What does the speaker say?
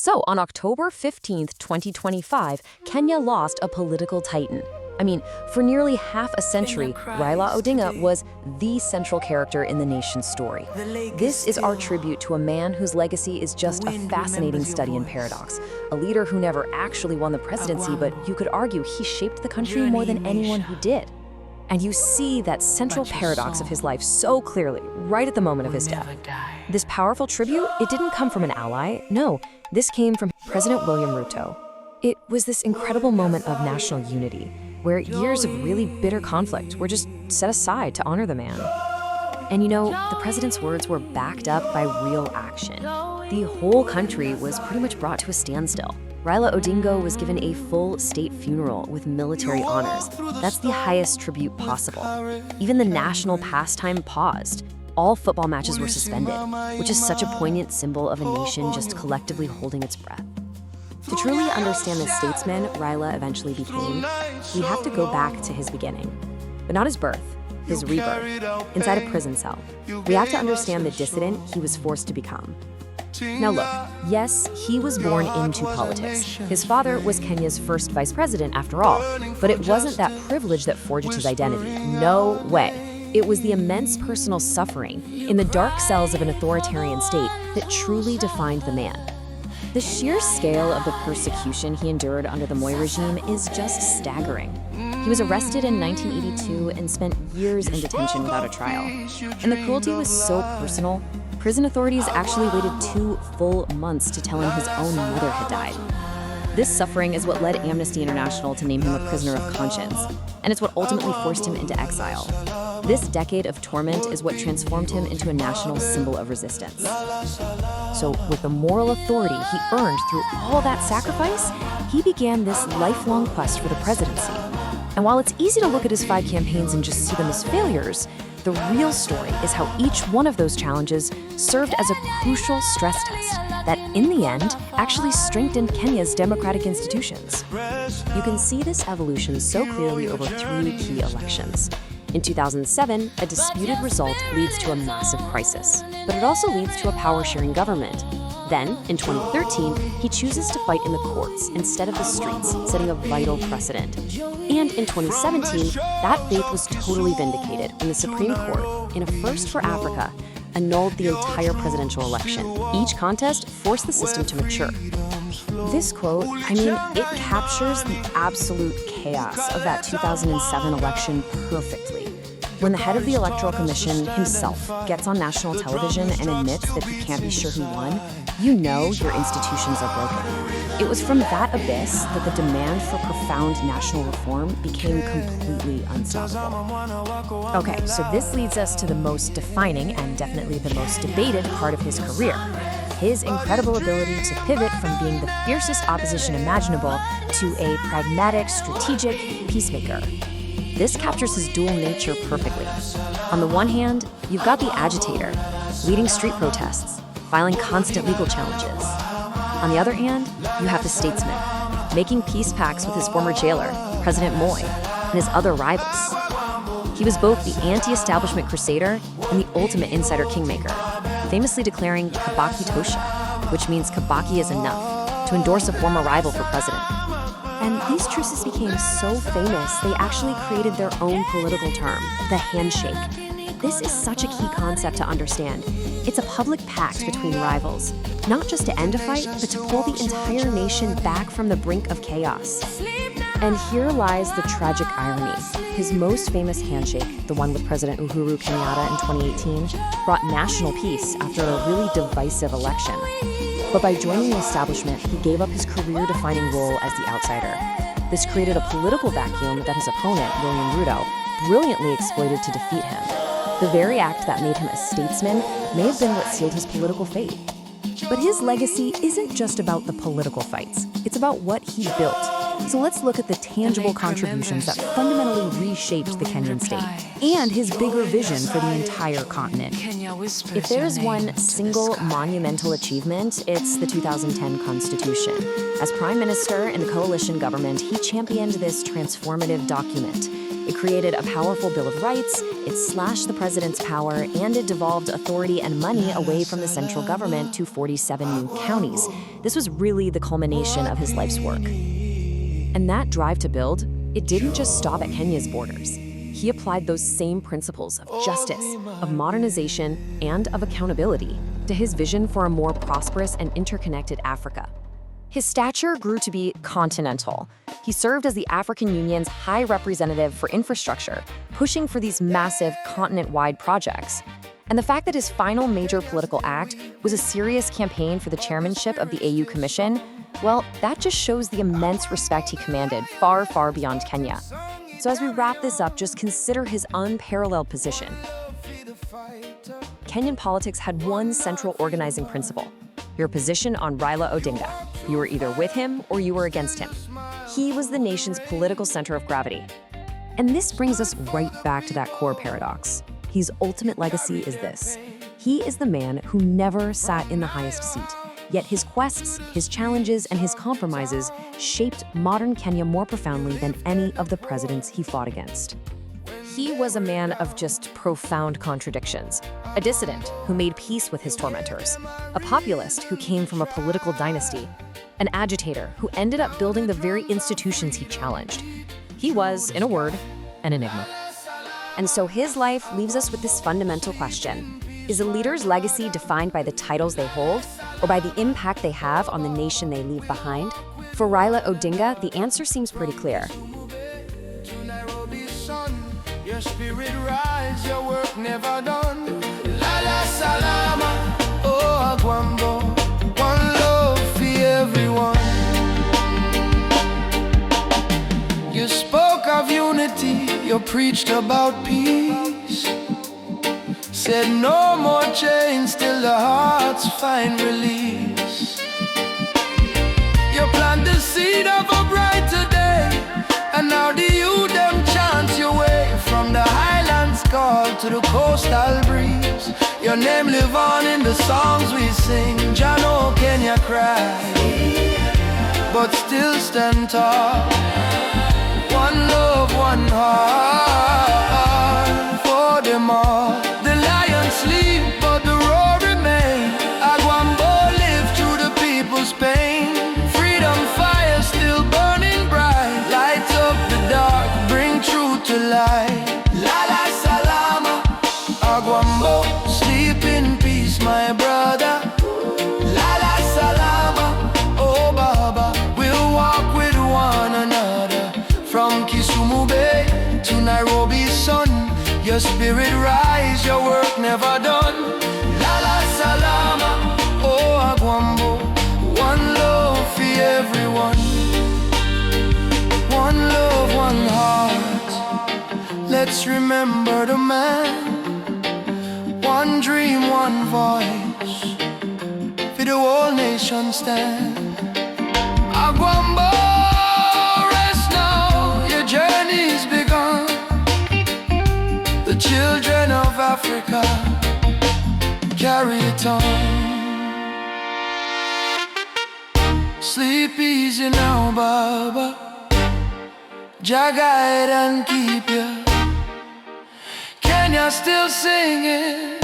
So, on October 15th, 2025, Kenya lost a political titan. I mean, for nearly half a century, Raila Odinga was the central character in the nation's story. This is our tribute to a man whose legacy is just a fascinating study in paradox. A leader who never actually won the presidency, but you could argue he shaped the country more than anyone who did. And you see that central paradox of his life so clearly, right at the moment of his death. This powerful tribute, it didn't come from an ally. No, this came from President William Ruto. It was this incredible moment of national unity, where years of really bitter conflict were just set aside to honor the man. And you know, the president's words were backed up by real action. The whole country was pretty much brought to a standstill. Raila Odinga was given a full state funeral with military honors. That's the highest tribute possible. Even the national pastime paused. All football matches were suspended, which is such a poignant symbol of a nation just collectively holding its breath. To truly understand the statesman Raila eventually became, we have to go back to his beginning. But not his birth, his rebirth, inside a prison cell. We have to understand the dissident he was forced to become. Now look, yes, he was born into politics. His father was Kenya's first vice president after all, but it wasn't that privilege that forged his identity. No way. It was the immense personal suffering in the dark cells of an authoritarian state that truly defined the man. The sheer scale of the persecution he endured under the Moi regime is just staggering. He was arrested in 1982 and spent years in detention without a trial. And the cruelty was so personal, prison authorities actually waited 2 full months to tell him his own mother had died. This suffering is what led Amnesty International to name him a prisoner of conscience, and it's what ultimately forced him into exile. This decade of torment is what transformed him into a national symbol of resistance. So, with the moral authority he earned through all that sacrifice, he began this lifelong quest for the presidency. And while it's easy to look at his 5 campaigns and just see them as failures, the real story is how each one of those challenges served as a crucial stress test that, in the end, actually strengthened Kenya's democratic institutions. You can see this evolution so clearly over 3 key elections. In 2007, a disputed result leads to a massive crisis, but it also leads to a power-sharing government. Then, in 2013, he chooses to fight in the courts instead of the streets, setting a vital precedent. And in 2017, that faith was totally vindicated when the Supreme Court, in a first for Africa, annulled the entire presidential election. Each contest forced the system to mature. This quote, it captures the absolute chaos of that 2007 election perfectly. When the head of the Electoral Commission himself gets on national television and admits that he can't be sure who won, you know your institutions are broken. It was from that abyss that the demand for profound national reform became completely unstoppable. Okay, so this leads us to the most defining and definitely the most debated part of his career. His incredible ability to pivot from being the fiercest opposition imaginable to a pragmatic, strategic peacemaker. This captures his dual nature perfectly. On the one hand, you've got the agitator, leading street protests, filing constant legal challenges. On the other hand, you have the statesman, making peace pacts with his former jailer, President Moi, and his other rivals. He was both the anti-establishment crusader and the ultimate insider kingmaker, famously declaring Kibaki Tosha, which means Kibaki is enough, to endorse a former rival for president. And these truces became so famous, they actually created their own political term, the handshake. This is such a key concept to understand. It's a public pact between rivals, not just to end a fight, but to pull the entire nation back from the brink of chaos. And here lies the tragic irony. His most famous handshake, the one with President Uhuru Kenyatta in 2018, brought national peace after a really divisive election. But by joining the establishment, he gave up his career-defining role as the outsider. This created a political vacuum that his opponent, William Ruto, brilliantly exploited to defeat him. The very act that made him a statesman may have been what sealed his political fate. But his legacy isn't just about the political fights. It's about what he built. So let's look at the tangible contributions that fundamentally reshaped the Kenyan state and his bigger vision for the entire continent. If there is one single monumental achievement, it's the 2010 Constitution. As Prime Minister in the coalition government, he championed this transformative document. It created a powerful Bill of Rights, it slashed the president's power, and it devolved authority and money away from the central government to 47 new counties. This was really the culmination of his life's work. And that drive to build, it didn't just stop at Kenya's borders. He applied those same principles of justice, of modernization, and of accountability to his vision for a more prosperous and interconnected Africa. His stature grew to be continental. He served as the African Union's High Representative for Infrastructure, pushing for these massive continent-wide projects. And the fact that his final major political act was a serious campaign for the chairmanship of the AU Commission, well, that just shows the immense respect he commanded far, far beyond Kenya. So as we wrap this up, just consider his unparalleled position. Kenyan politics had one central organizing principle: your position on Raila Odinga. You were either with him or you were against him. He was the nation's political center of gravity. And this brings us right back to that core paradox. His ultimate legacy is this: he is the man who never sat in the highest seat. Yet his quests, his challenges, and his compromises shaped modern Kenya more profoundly than any of the presidents he fought against. He was a man of just profound contradictions, a dissident who made peace with his tormentors, a populist who came from a political dynasty, an agitator who ended up building the very institutions he challenged. He was, in a word, an enigma. And so his life leaves us with this fundamental question: is a leader's legacy defined by the titles they hold, or by the impact they have on the nation they leave behind? For Raila Odinga, the answer seems pretty clear. Your spirit rise, your work never done. Lala salama, oh Agwambo, one love for everyone. You spoke of unity, you preached about peace. Said no more chains till the hearts find release. You plant the seed of a brighter day, and now the youth them chant your way. From the highlands call to the coastal breeze, your name live on in the songs we sing. Jano Kenya cry, but still stand tall. One love, one heart for them all. The lions sleep, but the roar remain. Agwambo live through the people's pain. Freedom fire still burning bright. Light up the dark, bring truth to light. Lala salama, Agwambo, sleep in peace, my brother. Lala salama, oh Baba, we'll walk with one another. From Kisumu Bay to Nairobi sun, your spirit rise, your work never done. Lala salama, oh Agwambo, one love for everyone. One love, one heart. Let's remember the man. One dream, one voice. For the whole nation stand. Agwambo, rest now, your journey's begun. The children of Africa carry it on. Sleep easy now, Baba. Jah guide and keep you. Kenya still singing.